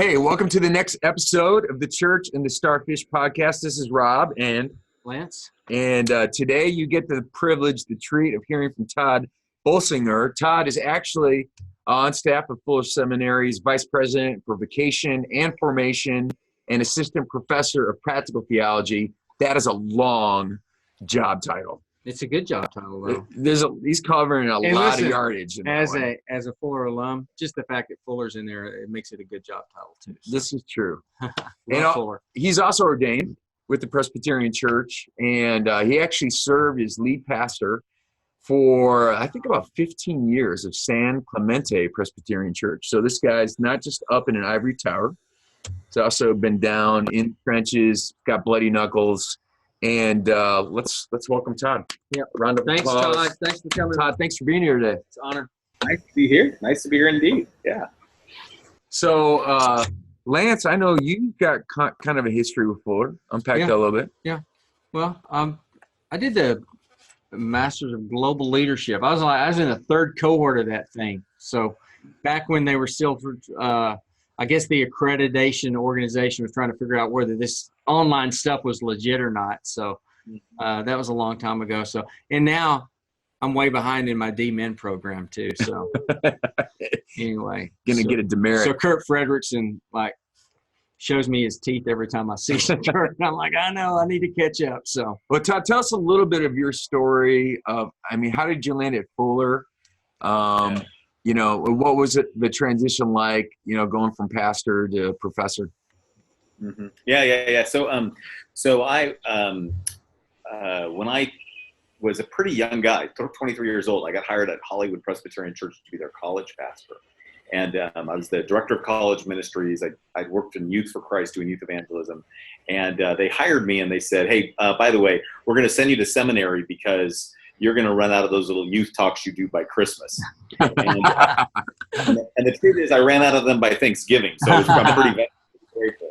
Hey, welcome to the next episode of the Church and the Starfish podcast. This is Rob and Lance. And today you get the privilege, the treat of hearing from Tod Bolsinger. Tod is actually on staff of Fuller Seminary's Vice President for Vocation and Formation and Assistant Professor of Practical Theology. That is a long job title. It's a good job title, though. He's covering a lot of yardage. As a Fuller alum, just the fact that Fuller's in there, it makes it a good job title, too. So. This is true. Fuller. He's also ordained with the Presbyterian Church, and he actually served as lead pastor for, I think, about 15 years of San Clemente Presbyterian Church. So this guy's not just up in an ivory tower. He's also been down in trenches, got bloody knuckles. And let's welcome Tod. Yeah, round of applause. Thanks, Tod. Thanks for coming. Tod, thanks for being here today. It's an honor. Nice to be here. Nice to be here indeed. Yeah. So, Lance, I know you've got kind of a history with Fuller. Unpack that a little bit. Yeah. Well, I did the Masters of Global Leadership. I was in the third cohort of that thing. So, back when they were still, I guess the accreditation organization was trying to figure out whether this online stuff was legit or not. So that was a long time ago. So, and now I'm way behind in my D-Min program too. So anyway, gonna get a demerit. So Kurt Frederickson shows me his teeth every time I see him. And I'm like, I know, I need to catch up. So, well, Tod, tell us a little bit of your story. How did you land at Fuller? You know, what was the transition like, going from pastor to professor? Mm-hmm. Yeah. So I, when I was a pretty young guy, 23 years old, I got hired at Hollywood Presbyterian Church to be their college pastor. And I was the director of college ministries. I'd worked in Youth for Christ doing youth evangelism. And they hired me and they said, hey, by the way, we're going to send you to seminary because you're going to run out of those little youth talks you do by Christmas. And the truth is I ran out of them by Thanksgiving. So I'm pretty grateful.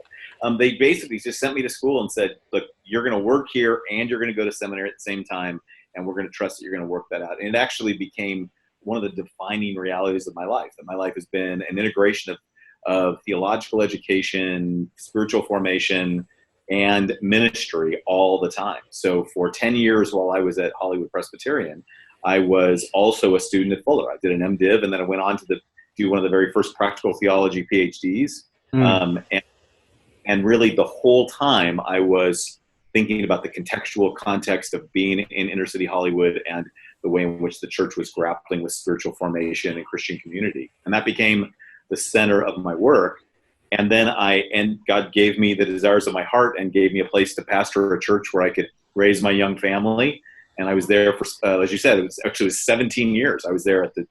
They basically just sent me to school and said, look, you're going to work here and you're going to go to seminary at the same time. And we're going to trust that you're going to work that out. And it actually became one of the defining realities of my life. That my life has been an integration of theological education, spiritual formation, and ministry all the time. So for 10 years while I was at Hollywood Presbyterian, I was also a student at Fuller. I did an MDiv, and then I went on to do one of the very first practical theology PhDs. And really the whole time I was thinking about the contextual context of being in inner city Hollywood and the way in which the church was grappling with spiritual formation and Christian community. And that became the center of my work. And then God gave me the desires of my heart and gave me a place to pastor a church where I could raise my young family. And I was there for, as you said, it was 17 years. I was there at the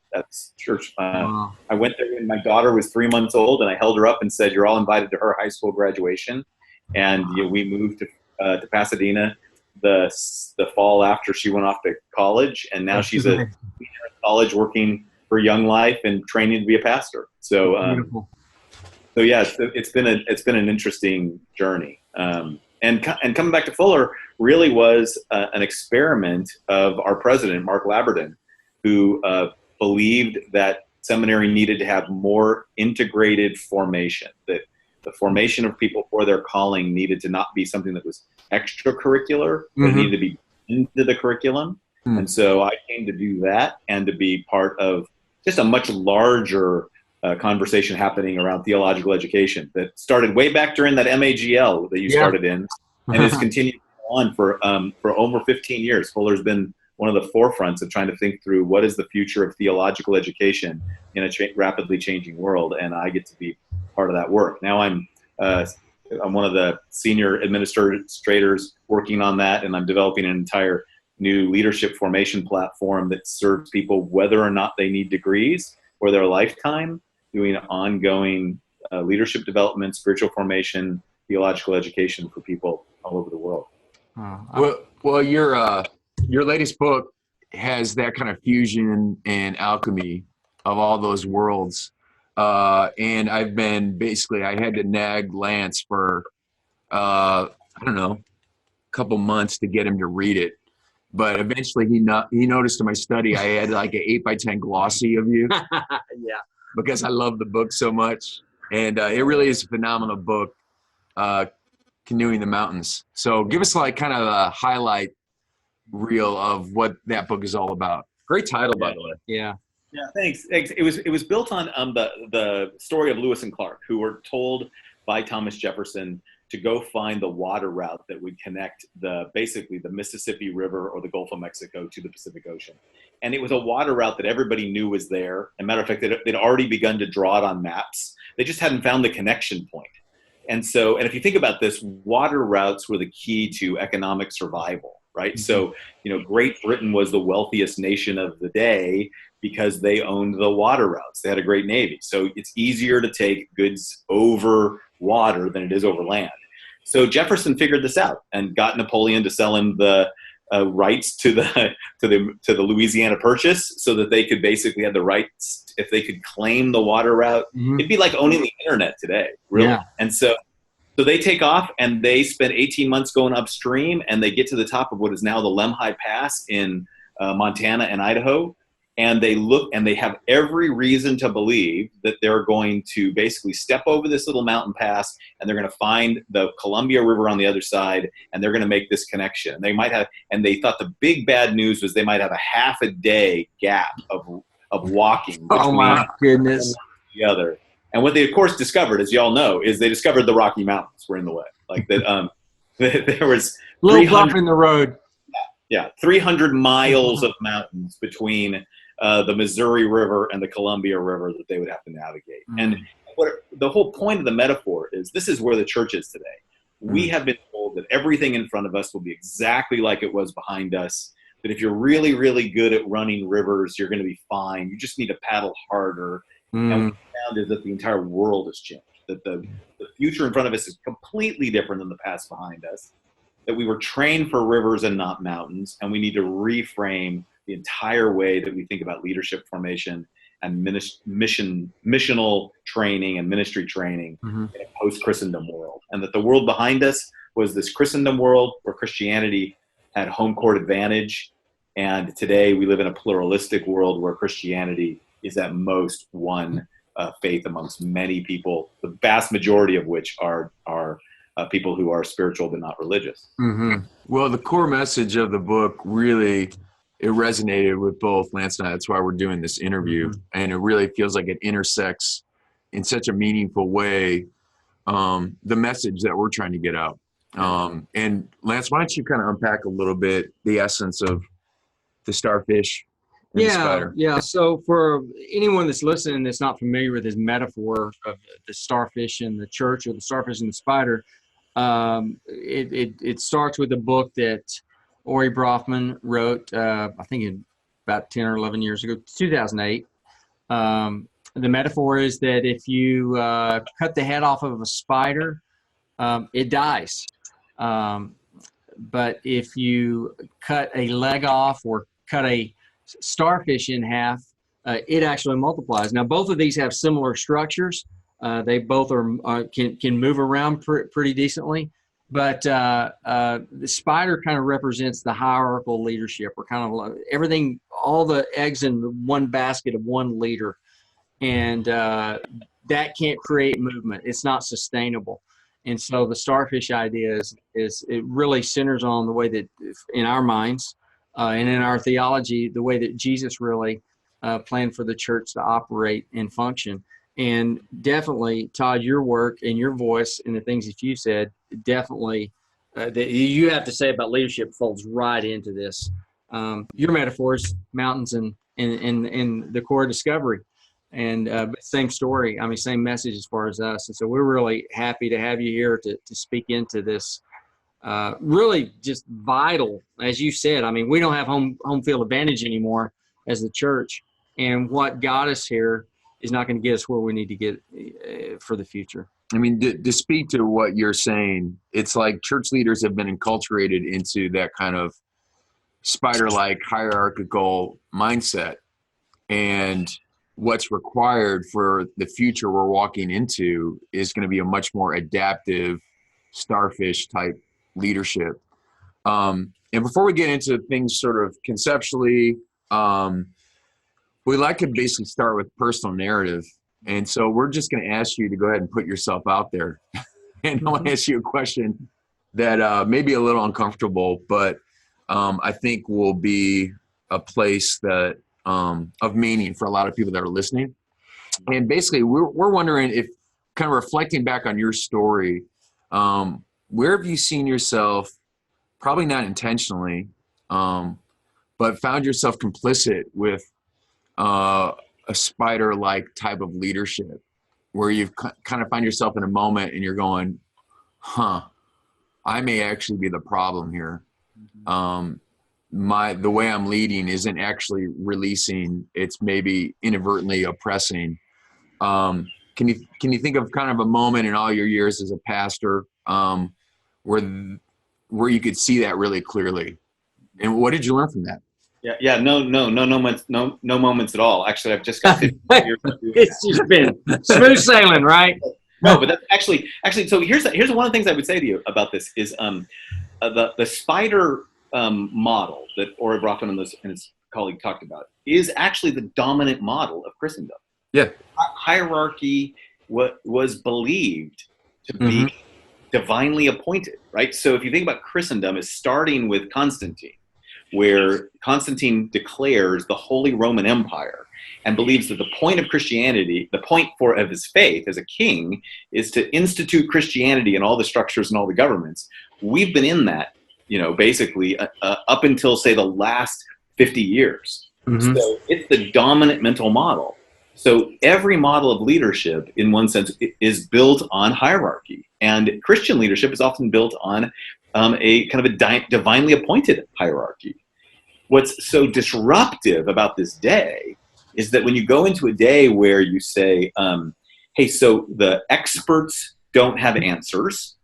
church. Wow. I went there when my daughter was 3 months old, and I held her up and said, "You're all invited to her high school graduation." And we moved to Pasadena the fall after she went off to college, and now she's a senior in college working for Young Life and training to be a pastor. So. So yeah, it's been an interesting journey, and coming back to Fuller really was an experiment of our president Mark Labradin, who believed that seminary needed to have more integrated formation. That the formation of people for their calling needed to not be something that was extracurricular, but needed to be into the curriculum. And so I came to do that and to be part of just a much larger conversation happening around theological education that started way back during that MAGL that you started in, and has continued on for over 15 years. Fuller's been one of the forefronts of trying to think through what is the future of theological education in a rapidly changing world, and I get to be part of that work. Now I'm one of the senior administrators working on that, and I'm developing an entire new leadership formation platform that serves people whether or not they need degrees or their lifetime, doing ongoing leadership development, spiritual formation, theological education for people all over the world. Well, your latest book has that kind of fusion and alchemy of all those worlds. And I had to nag Lance for, a couple months to get him to read it. But eventually he noticed in my study I had like an 8x10 glossy of you. Yeah. Because I love the book so much. And it really is a phenomenal book, Canoeing the Mountains. So give us like kind of a highlight reel of what that book is all about. Great title, by the way. Yeah. Yeah, thanks. It was built on the story of Lewis and Clark, who were told by Thomas Jefferson to go find the water route that would connect basically the Mississippi River or the Gulf of Mexico to the Pacific Ocean. And it was a water route that everybody knew was there. As a matter of fact, they'd already begun to draw it on maps. They just hadn't found the connection point. And if you think about this, water routes were the key to economic survival, right? Mm-hmm. So, Great Britain was the wealthiest nation of the day because they owned the water routes. They had a great navy. So it's easier to take goods over water than it is over land. So Jefferson figured this out and got Napoleon to sell him the rights to the Louisiana Purchase, so that they could basically have the rights if they could claim the water route. Mm-hmm. It'd be like owning the internet today, really. Yeah. And so they take off and they spend 18 months going upstream, and they get to the top of what is now the Lemhi Pass in Montana and Idaho. And they look and they have every reason to believe that they're going to basically step over this little mountain pass, and they're going to find the Columbia River on the other side, and they're going to make this connection. And they thought the big bad news was they might have a half a day gap of walking between my goodness. The other. And what they of course discovered, as you all know, is they discovered the Rocky Mountains were in the way. Like that, there was a little bump in the road. Yeah, 300 miles of mountains between the Missouri River and the Columbia River that they would have to navigate. Mm. And the whole point of the metaphor is this is where the church is today. Mm. We have been told that everything in front of us will be exactly like it was behind us, that if you're really, really good at running rivers, you're going to be fine. You just need to paddle harder. Mm. And what we found is that the entire world has changed, that the future in front of us is completely different than the past behind us, that we were trained for rivers and not mountains, and we need to reframe the entire way that we think about leadership formation and missional training and ministry training in a post-Christendom world. And that the world behind us was this Christendom world where Christianity had home court advantage. And today we live in a pluralistic world where Christianity is at most one faith amongst many people, the vast majority of which are people who are spiritual but not religious. Mm-hmm. Well, the core message of the book really, it resonated with both Lance and I. That's why we're doing this interview. Mm-hmm. And it really feels like it intersects in such a meaningful way the message that we're trying to get out. And Lance, why don't you kind of unpack a little bit the essence of the starfish and the spider? Yeah. So for anyone that's listening that's not familiar with this metaphor of the starfish and the church, or the starfish and the spider, it starts with a book that Ori Brofman wrote, I think about 10 or 11 years ago, 2008. The metaphor is that if you cut the head off of a spider, it dies. But if you cut a leg off or cut a starfish in half, it actually multiplies. Now, both of these have similar structures. They both can move around pretty decently. But the spider kind of represents the hierarchical leadership. We're kind of like everything, all the eggs in one basket of one leader. And that can't create movement. It's not sustainable. And so the starfish idea is it really centers on the way that in our minds and in our theology, the way that Jesus really planned for the church to operate and function. And definitely, Tod, your work and your voice and the things that you said, definitely that you have to say about leadership folds right into this. Your metaphors, mountains and the core discovery, and same story. I mean, same message as far as us. And so we're really happy to have you here to speak into this. Really, just vital, as you said. I mean, we don't have home field advantage anymore as the church, and what got us here is not going to get us where we need to get for the future. I mean, to speak to what you're saying, it's like church leaders have been enculturated into that kind of spider-like hierarchical mindset. And what's required for the future we're walking into is going to be a much more adaptive starfish type leadership. And before we get into things sort of conceptually, we like to basically start with personal narrative. And so we're just going to ask you to go ahead and put yourself out there. And I want to ask you a question that may be a little uncomfortable, but I think will be a place that of meaning for a lot of people that are listening. And basically, we're wondering if, kind of reflecting back on your story, where have you seen yourself, probably not intentionally, but found yourself complicit with a spider-like type of leadership, where you've kind of find yourself in a moment and you're going, I may actually be the problem here. The way I'm leading isn't actually releasing, it's maybe inadvertently oppressing. Can you think of kind of a moment in all your years as a pastor where you could see that really clearly? And what did you learn from that? Yeah. No moments at all. Actually, I've just got 15 years of doing It's just been smooth sailing, right? No, but that's actually. So here's one of the things I would say to you about this is the spider model that Ori Brockman and his colleague talked about is actually the dominant model of Christendom. Yeah. Hierarchy was believed to be divinely appointed, right? So if you think about Christendom, is starting with Constantine, where Constantine declares the Holy Roman Empire and believes that the point of Christianity, the point of his faith as a king, is to institute Christianity in all the structures and all the governments. We've been in that, basically up until, say, the last 50 years. So it's the dominant mental model. So every model of leadership, in one sense, is built on hierarchy. And Christian leadership is often built on a kind of a divinely appointed hierarchy. What's so disruptive about this day is that when you go into a day where you say, hey, so the experts don't have answers,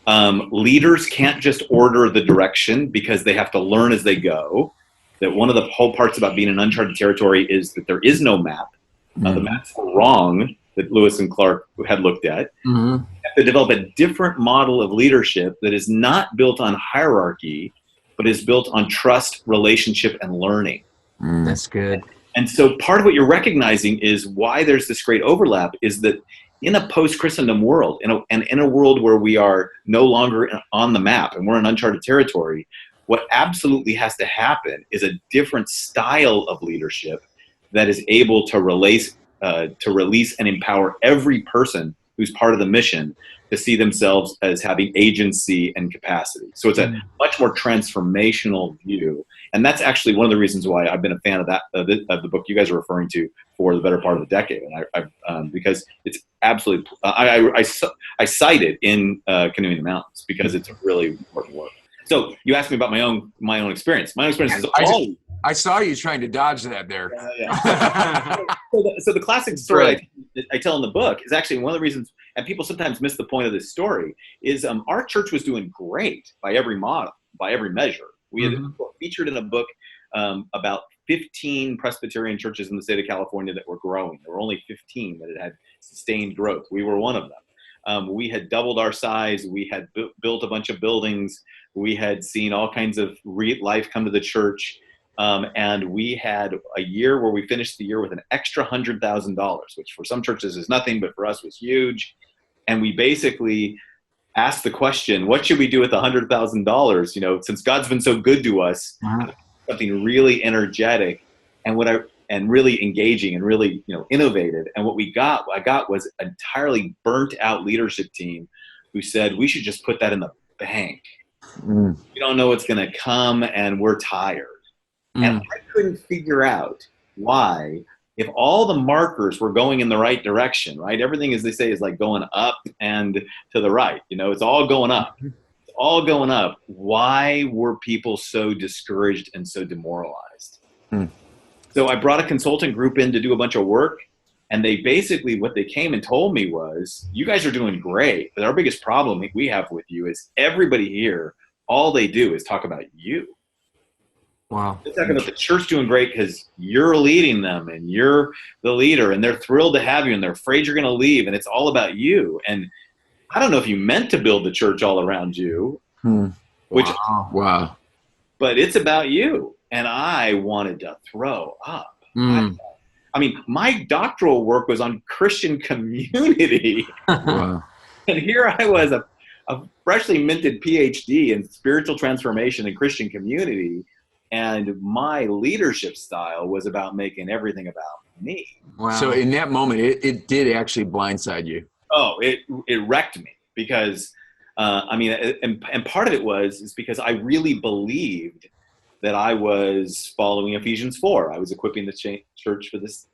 leaders can't just order the direction because they have to learn as they go, that one of the whole parts about being in uncharted territory is that there is no map. The maps were wrong that Lewis and Clark had looked at. You have to develop a different model of leadership that is not built on hierarchy, but is built on trust, relationship, and learning. That's good. And so part of what you're recognizing is why there's this great overlap is that in a post-Christendom world, and in a world where we are no longer on the map and we're in uncharted territory, what absolutely has to happen is a different style of leadership that is able to release and empower every person who's part of the mission to see themselves as having agency and capacity. So it's a much more transformational view. And that's actually one of the reasons why I've been a fan of the book you guys are referring to for the better part of the decade. And because it's absolutely, I cite it in Canoeing the Mountains because it's a really important work. So you asked me about my own experience. My own experience is always. I saw you trying to dodge that there. So the classic story I tell in the book is actually one of the reasons, and people sometimes miss the point of this story, is our church was doing great by every measure. We had featured in a book about 15 Presbyterian churches in the state of California that were growing. There were only 15 that had sustained growth. We were one of them. We had doubled our size. We had built a bunch of buildings. We had seen all kinds of life come to the church. And we had a year where we finished the year with an extra $100,000, which for some churches is nothing, but for us was huge. And we basically asked the question, what should we do with $100,000? Since God's been so good to us, something really energetic and really engaging and really, innovative. And what I got was an entirely burnt out leadership team who said, we should just put that in the bank. We don't know what's going to come and we're tired. And I couldn't figure out why, if all the markers were going in the right direction, right? Everything, as they say, is like going up and to the right. It's all going up. It's all going up. Why were people so discouraged and so demoralized? So I brought a consulting group in to do a bunch of work. And they basically, what they came and told me was, you guys are doing great, but our biggest problem we have with you is everybody here, all they do is talk about you. Wow. They're talking about the church doing great because you're leading them and you're the leader and they're thrilled to have you and they're afraid you're going to leave and it's all about you. And I don't know if you meant to build the church all around you, Wow. But it's about you. And I wanted to throw up. I mean, my doctoral work was on Christian community. Wow. And here I was, a freshly minted PhD in spiritual transformation and Christian community. And my leadership style was about making everything about me. Wow. So in that moment, it did actually blindside you. Oh, it wrecked me because, and part of it is because I really believed that I was following Ephesians 4. I was equipping the church for this,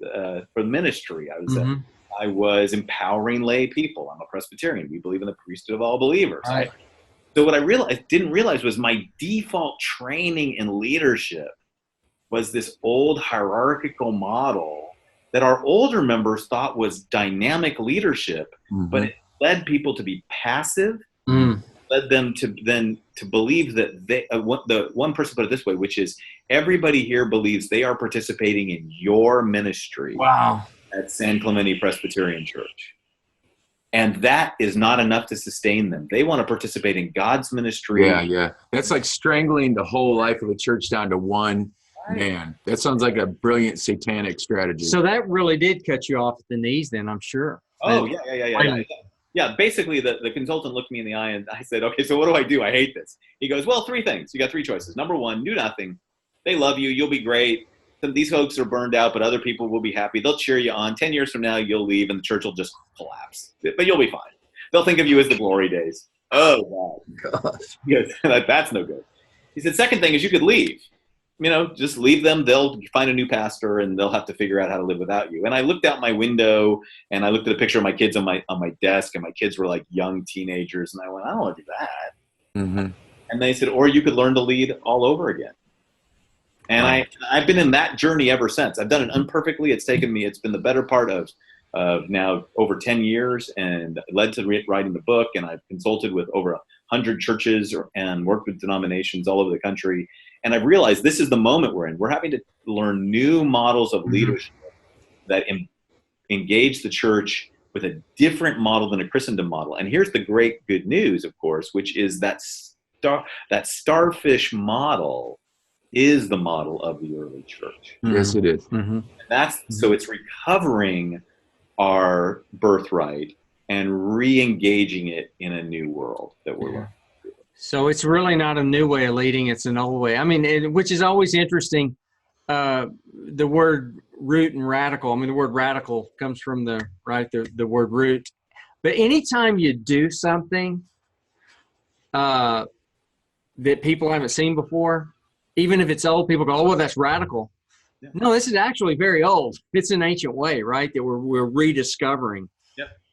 for ministry. I was empowering lay people. I'm a Presbyterian. We believe in the priesthood of all believers. Right. So what I didn't realize was my default training in leadership was this old hierarchical model that our older members thought was dynamic leadership, but it led people to be passive, led them to believe that the one person put it this way, which is everybody here believes they are participating in your ministry. Wow. At San Clemente Presbyterian Church. And that is not enough to sustain them. They want to participate in God's ministry. Yeah. That's like strangling the whole life of the church down to one man. That sounds like a brilliant satanic strategy. So that really did cut you off at the knees then, I'm sure. Oh, yeah. Yeah, basically the consultant looked me in the eye and I said, okay, so what do? I hate this. He goes, well, 3 things. You got 3 choices. Number 1, do nothing. They love you. You'll be great. These folks are burned out, but other people will be happy. They'll cheer you on. 10 years from now, you'll leave and the church will just collapse. But you'll be fine. They'll think of you as the glory days. Oh, God. Yes, that's no good. He said, second thing is you could leave. Just leave them. They'll find a new pastor and they'll have to figure out how to live without you. And I looked out my window and I looked at a picture of my kids on my desk, and my kids were like young teenagers. And I went, I don't want to do that. And they said, or you could learn to lead all over again. And I've been in that journey ever since. I've done it imperfectly. It's been the better part of now over 10 years, and it led to writing the book. And I've consulted with over 100 churches and worked with denominations all over the country. And I've realized this is the moment we're in. We're having to learn new models of leadership that engage the church with a different model than a Christendom model. And here's the great good news, of course, which is that starfish model is the model of the early church. Yes, it is. So it's recovering our birthright and re-engaging it in a new world that we're learning. So it's really not a new way of leading; it's an old way. I mean, which is always interesting. The word root and radical. I mean, the word radical comes from the word root. But anytime you do something that people haven't seen before, even if it's old, people go, oh, well, that's radical. Yeah. No, this is actually very old. It's an ancient way, right, that we're rediscovering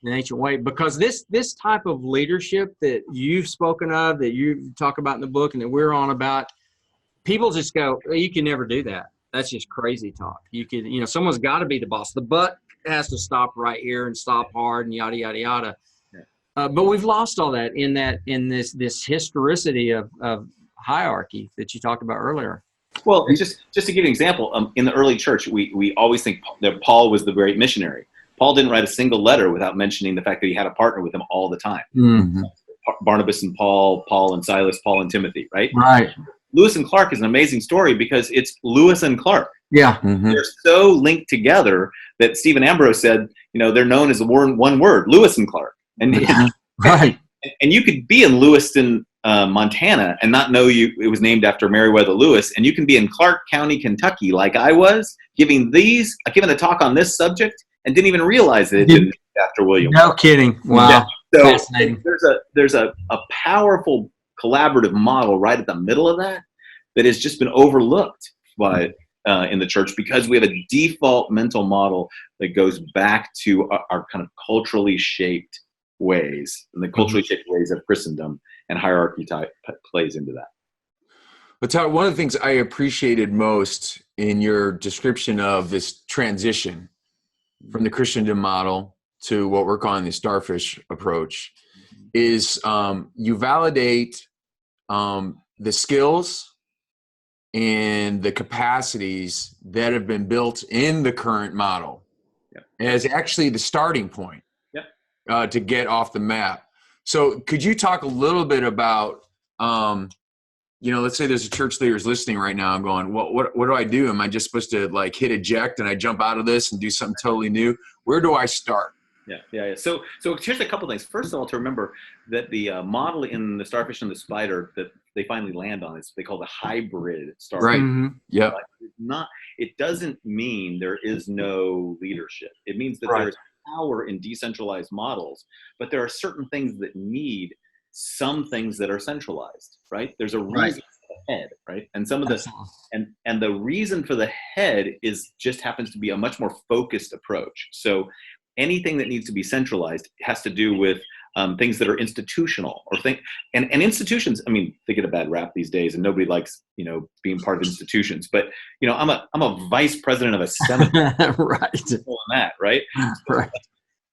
an ancient way. Because this type of leadership that you've spoken of, that you talk about in the book and that we're on about, people just go, well, you can never do that. That's just crazy talk. Someone's got to be the boss. The butt has to stop right here and stop hard and yada, yada, yada. Yeah. But we've lost all that in this historicity of hierarchy that you talked about earlier. Well, just to give you an example, in the early church, we always think that Paul was the great missionary. Paul didn't write a single letter without mentioning the fact that he had a partner with him all the time. Barnabas and Paul and Silas, Paul and Timothy, right? Right. Lewis and Clark is an amazing story because it's Lewis and Clark. Yeah. They're so linked together that Stephen Ambrose said, they're known as the one word, Lewis and Clark. And right. And you could be in Lewiston, Montana, and not know it was named after Meriwether Lewis, and you can be in Clark County, Kentucky, like I was, giving a talk on this subject, and didn't even realize that it didn't named after William. No kidding. Wow. Yeah. So fascinating. There's a powerful collaborative model right at the middle of that has just been overlooked by in the church because we have a default mental model that goes back to our kind of culturally shaped ways, and the culturally shaped ways of Christendom, and hierarchy type plays into that. But Tod, one of the things I appreciated most in your description of this transition from the Christendom model to what we're calling the Starfish Approach is you validate the skills and the capacities that have been built in the current model as actually the starting point to get off the map. So could you talk a little bit about let's say there's a church leaders listening right now. I'm going, what do I do? Am I just supposed to like hit eject and I jump out of this and do something totally new? Where do I start? Yeah. So here's a couple things. First of all, to remember that the model in the Starfish and the Spider that they finally land on is they call the hybrid starfish. Right. Mm-hmm. Yep. It doesn't mean there is no leadership. It means that there is power in decentralized models, but there are certain things that need some things that are centralized, right? There's a reason for the head, right? And some of the and the reason for the head just happens to be a much more focused approach. So anything that needs to be centralized has to do with things that are institutional and institutions. I mean, they get a bad rap these days, and nobody likes being part of institutions. But I'm a vice president of a seminary, right? Right.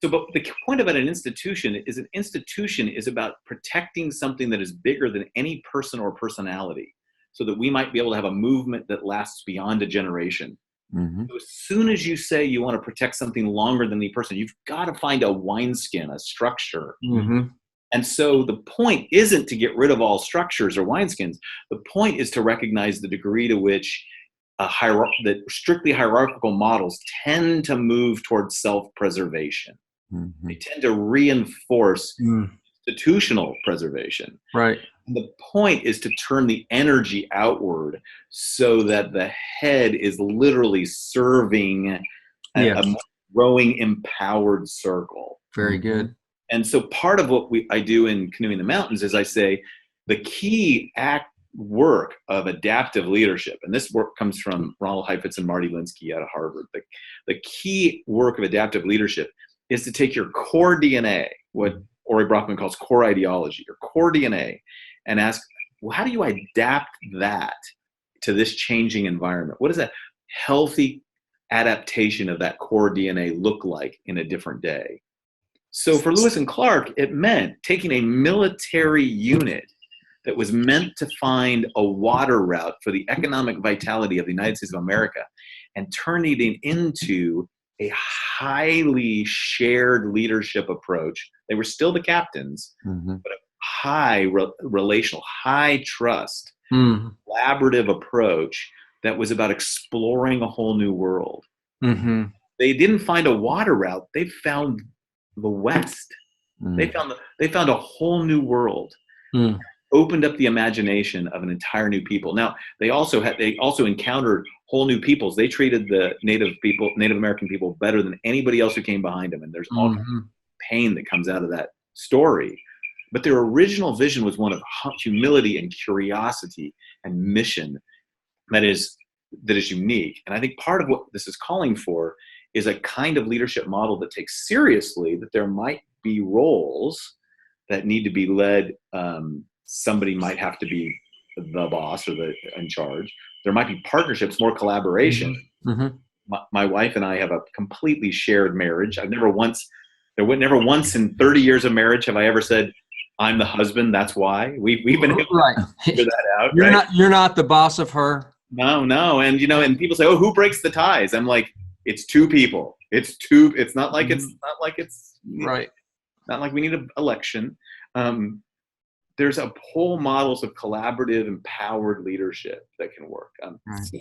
So, but the point about an institution is about protecting something that is bigger than any person or personality, so that we might be able to have a movement that lasts beyond a generation. Mm-hmm. So as soon as you say you want to protect something longer than the person, you've got to find a wineskin, a structure. Mm-hmm. And so the point isn't to get rid of all structures or wineskins. The point is to recognize the degree to which that strictly hierarchical models tend to move towards self-preservation. Mm-hmm. They tend to reinforce institutional preservation. Right. And the point is to turn the energy outward so that the head is literally serving a growing empowered circle. Very good. And so part of what I do in Canoeing the Mountains is I say the key work of adaptive leadership, and this work comes from Ronald Heifetz and Marty Linsky out of Harvard. The key work of adaptive leadership is to take your core DNA, what Ori Brockman calls core ideology, your core DNA, and ask, well, how do you adapt that to this changing environment? What does that healthy adaptation of that core DNA look like in a different day? So for Lewis and Clark, it meant taking a military unit that was meant to find a water route for the economic vitality of the United States of America and turning it into a highly shared leadership approach. They were still the captains, but a high relational, high trust, collaborative approach that was about exploring a whole new world. Mm-hmm. They didn't find a water route. They found the West. They found a whole new world. Opened up the imagination of an entire new people. Now they also encountered whole new peoples. They treated the Native American people better than anybody else who came behind them. And there's all kinds of pain that comes out of that story. But their original vision was one of humility and curiosity and mission that is unique. And I think part of what this is calling for is a kind of leadership model that takes seriously that there might be roles that need to be led. Somebody might have to be the boss or in charge. There might be partnerships, more collaboration. My wife and I have a completely shared marriage. Never once in 30 years of marriage have I ever said, I'm the husband, that's why. We've been able to figure that out. You're not the boss of her. No. And and people say, oh, who breaks the ties? I'm like, it's two people. It's not like it's right. Not like we need an election. There's a whole models of collaborative, empowered leadership that can work.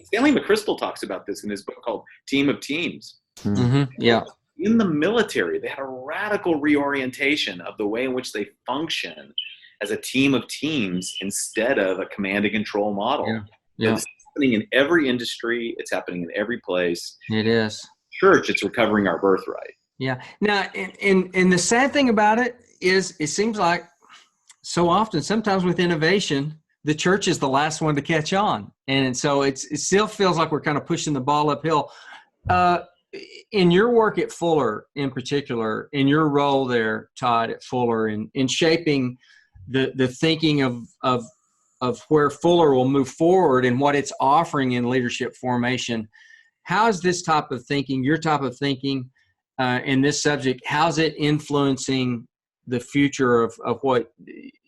Stanley McChrystal talks about this in his book called Team of Teams. Yeah. In the military, they had a radical reorientation of the way in which they function as a team of teams instead of a command and control model. Yeah. It's happening in every industry. It's happening in every place. It is. Church, it's recovering our birthright. Yeah. Now, and the sad thing about it is it seems like so often, sometimes with innovation, the church is the last one to catch on. And so it still feels like we're kind of pushing the ball uphill. In your work at Fuller in particular, in your role there, Tod, at Fuller, in shaping the thinking of where Fuller will move forward and what it's offering in leadership formation, how is this type of thinking, your type of thinking in this subject, how's it influencing the future of what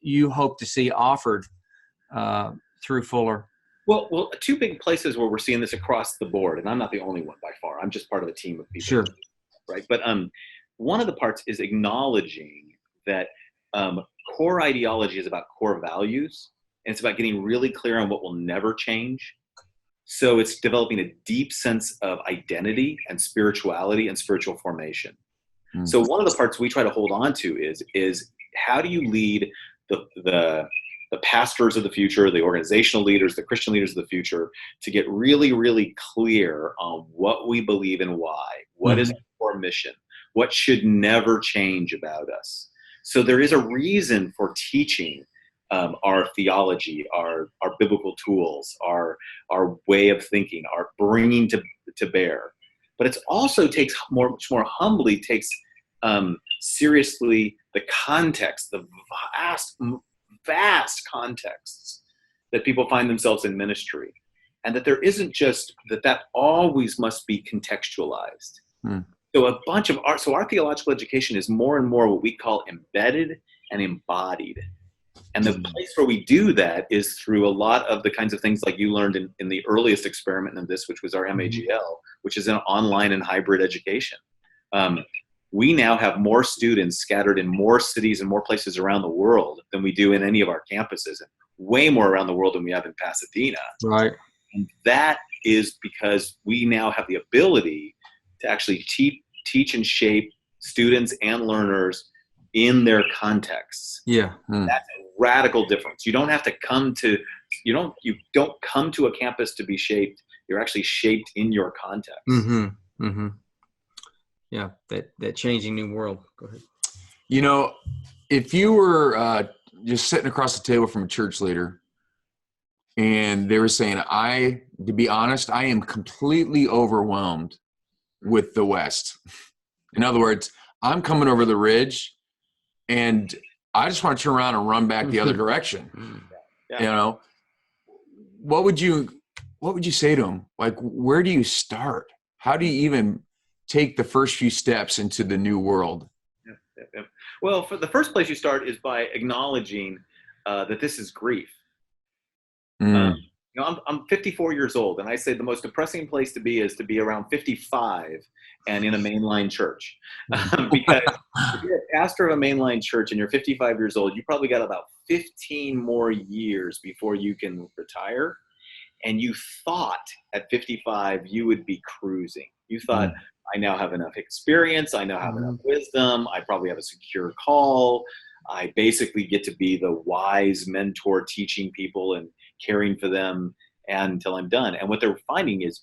you hope to see offered through Fuller? Well, two big places where we're seeing this across the board, and I'm not the only one by far. I'm just part of a team of people. Sure. Right. But one of the parts is acknowledging that core ideology is about core values, and it's about getting really clear on what will never change. So it's developing a deep sense of identity and spirituality and spiritual formation. So one of the parts we try to hold on to is how do you lead the pastors of the future, the organizational leaders, the Christian leaders of the future, to get really, really clear on what we believe and why, what is our mission, what should never change about us. So there is a reason for teaching our theology, our biblical tools, our way of thinking, our bringing to bear. But it also takes much more humbly takes seriously the context, the vast contexts that people find themselves in ministry, and that there isn't just that always must be contextualized. So our theological education is more and more what we call embedded and embodied. And the place where we do that is through a lot of the kinds of things like you learned in the earliest experiment in this, which was our MAGL, which is an online and hybrid education. We now have more students scattered in more cities and more places around the world than we do in any of our campuses, and way more around the world than we have in Pasadena. Right. And that is because we now have the ability to actually teach and shape students and learners in their contexts. Yeah. That's a radical difference. You don't have to you don't come to a campus to be shaped. You're actually shaped in your context. Yeah, that changing new world. Go ahead. You know, if you were just sitting across the table from a church leader and they were saying, to be honest, I am completely overwhelmed with the West. In other words, I'm coming over the ridge and I just want to turn around and run back the other direction. Yeah. You know, what would you say to them? Like, where do you start? How do you even take the first few steps into the new world? Yeah. Well, for the first place you start is by acknowledging that this is grief. I'm 54 years old, and I say the most depressing place to be is to be around 55 and in a mainline church. Because if you're a pastor of a mainline church and you're 55 years old, you probably got about 15 more years before you can retire. And you thought at 55 you would be cruising. You thought, I now have enough experience. I now have enough wisdom. I probably have a secure call. I basically get to be the wise mentor teaching people and caring for them until I'm done. And what they're finding is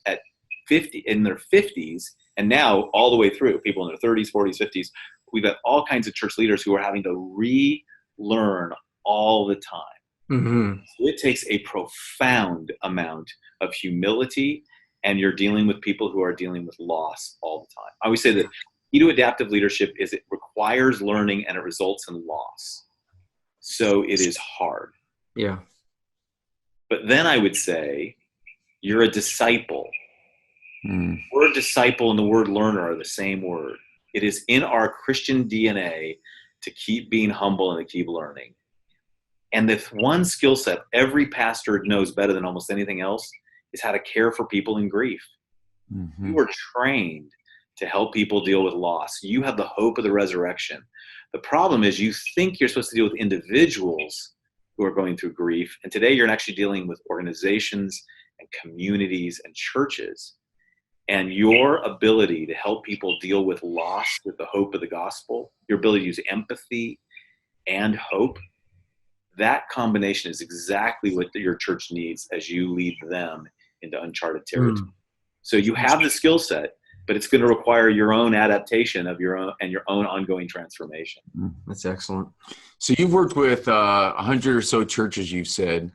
in their 50s, and now all the way through, people in their 30s, 40s, 50s, we've got all kinds of church leaders who are having to relearn all the time. So it takes a profound amount of humility, and you're dealing with people who are dealing with loss all the time. I always say that key to adaptive leadership is it requires learning and it results in loss. So it is hard. Yeah. But then I would say you're a disciple. The word disciple and the word learner are the same word. It is in our Christian DNA to keep being humble and to keep learning. And the one skill set every pastor knows better than almost anything else is how to care for people in grief. You were trained to help people deal with loss. You have the hope of the resurrection. The problem is you think you're supposed to deal with individuals who are going through grief. And today you're actually dealing with organizations and communities and churches. And your ability to help people deal with loss with the hope of the gospel, your ability to use empathy and hope, that combination is exactly what your church needs as you lead them into uncharted territory. So you have the skill set, but it's going to require your own adaptation of your own ongoing transformation. That's excellent. So you've worked with 100 or so churches, you've said.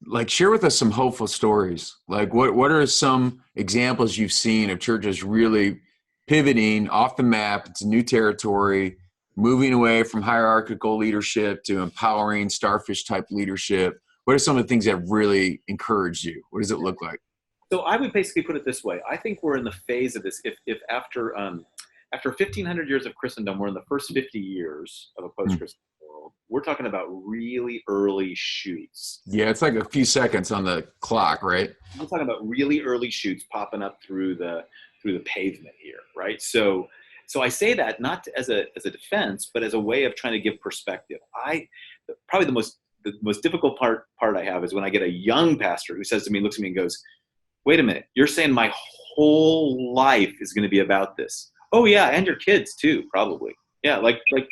Like, share with us some hopeful stories. Like, what are some examples you've seen of churches really pivoting off the map into new territory, moving away from hierarchical leadership to empowering starfish type leadership? What are some of the things that really encouraged you? What does it look like? So I would basically put it this way. I think we're in the phase of this. If after 1,500 years of Christendom, we're in the first 50 years of a post-Christian world, we're talking about really early shoots. Yeah, it's like a few seconds on the clock, right? We're talking about really early shoots popping up through the pavement here, right? So I say that not as a defense, but as a way of trying to give perspective. Probably the most the most difficult part I have is when I get a young pastor who says to me, looks at me and goes, wait a minute, you're saying my whole life is going to be about this? Oh yeah, and your kids too, probably. Yeah, like we've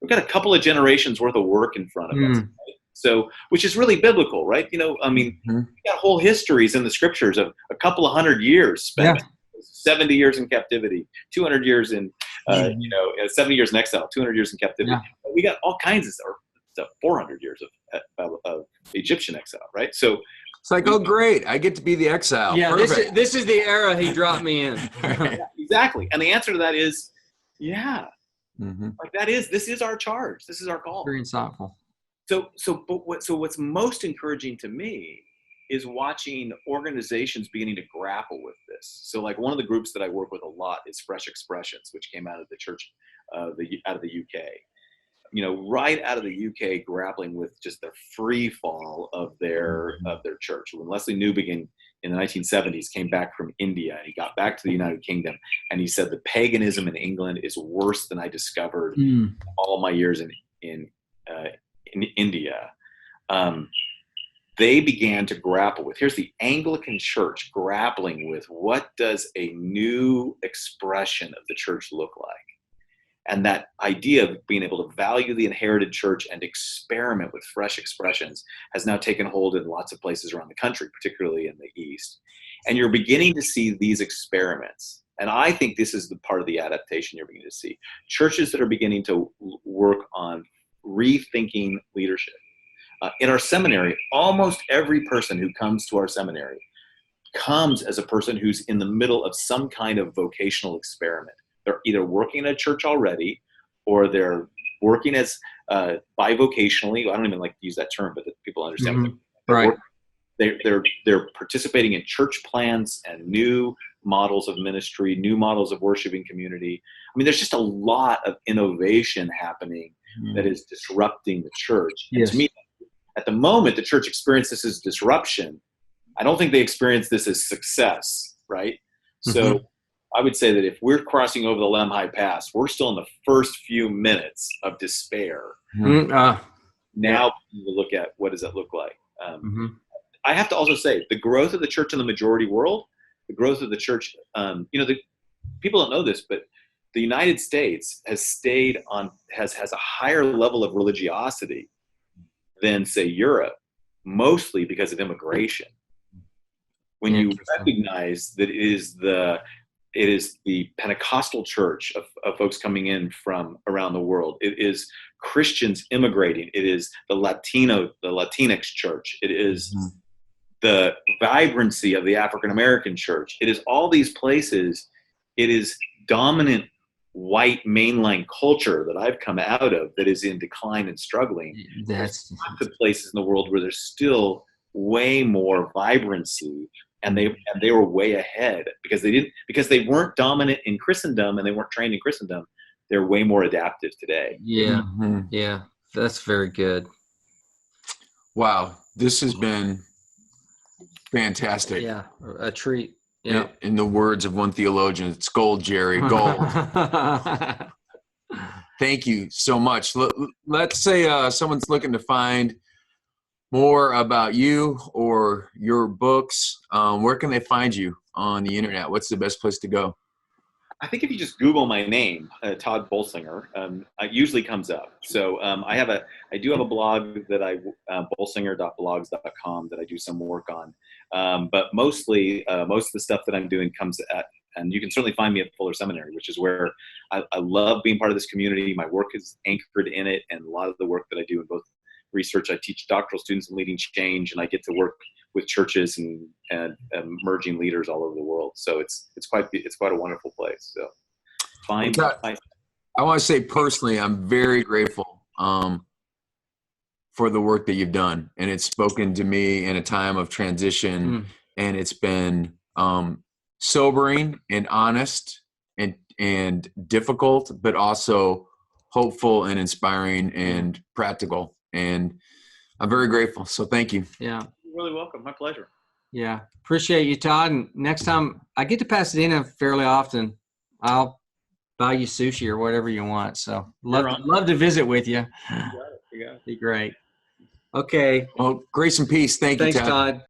got a couple of generations worth of work in front of us. Right? So, which is really biblical, right? You know, I mean, we got whole histories in the scriptures of a couple of 100 years spent, 70 years in captivity, 200 years in, 70 years in exile, 200 years in captivity. Yeah. We got all kinds of stuff, 400 years of Egyptian exile, right? So it's like, oh, great, I get to be the exile. Yeah, this is the era he dropped me in. Yeah, exactly. And the answer to that is, like this is our charge. This is our call. Very insightful. So what's most encouraging to me is watching organizations beginning to grapple with this. So like one of the groups that I work with a lot is Fresh Expressions, which came out of the church, out of the UK. You know, right out of the UK, grappling with just the free fall of their church. When Leslie Newbigin in the 1970s came back from India, and he got back to the United Kingdom, and he said the paganism in England is worse than I discovered all my years in India. They began to grapple with, here's the Anglican Church grappling with, what does a new expression of the church look like? And that idea of being able to value the inherited church and experiment with fresh expressions has now taken hold in lots of places around the country, particularly in the East. And you're beginning to see these experiments. And I think this is the part of the adaptation you're beginning to see. Churches that are beginning to work on rethinking leadership. In our seminary, almost every person who comes to our seminary comes as a person who's in the middle of some kind of vocational experiment. They're either working at a church already, or they're working as bivocationally. I don't even like to use that term, but people understand. Right. They're participating in church plans and new models of ministry, new models of worshiping community. I mean, there's just a lot of innovation happening that is disrupting the church. Yes. And to me, at the moment, the church experienced this as disruption. I don't think they experienced this as success, right? So I would say that if we're crossing over the Lemhi Pass, we're still in the first few minutes of despair. Now we look at, what does it look like? I have to also say, the growth of the church in the majority world, the growth of the church, people don't know this, but the United States has has a higher level of religiosity than, say, Europe, mostly because of immigration. When you recognize that it is the Pentecostal church of folks coming in from around the world. It is Christians immigrating. It is the Latinx church. It is the vibrancy of the African-American church. It is all these places. It is dominant white mainline culture that I've come out of that is in decline and struggling. There's lots of places in the world where there's still way more vibrancy. And they were way ahead because they weren't dominant in Christendom and they weren't trained in Christendom. They're way more adaptive today. Yeah. Yeah. That's very good. Wow. This has been fantastic. Yeah. A treat. Yeah. In the words of one theologian, it's gold, Jerry, gold. Thank you so much. Let's say someone's looking to find more about you or your books. Where can they find you on the internet? What's the best place to go? I think if you just Google my name, Tod Bolsinger, it usually comes up. So I do have a blog that bolsinger.blogs.com that I do some work on. But mostly, most of the stuff that I'm doing comes at, and you can certainly find me at Fuller Seminary, which is where I love being part of this community. My work is anchored in it, and a lot of the work that I do in both research, I teach doctoral students in leading change, and I get to work with churches and emerging leaders all over the world. So it's quite a wonderful place. So I want to say personally, I'm very grateful for the work that you've done, and it's spoken to me in a time of transition, and it's been sobering and honest and difficult, but also hopeful and inspiring and practical. And I'm very grateful. So thank you. Yeah. You're really welcome. My pleasure. Yeah. Appreciate you, Todd. And next time I get to Pasadena fairly often, I'll buy you sushi or whatever you want. So love to visit with you. You got it. Be great. Okay. Well, grace and peace. Thank you, Thanks, Todd. Todd.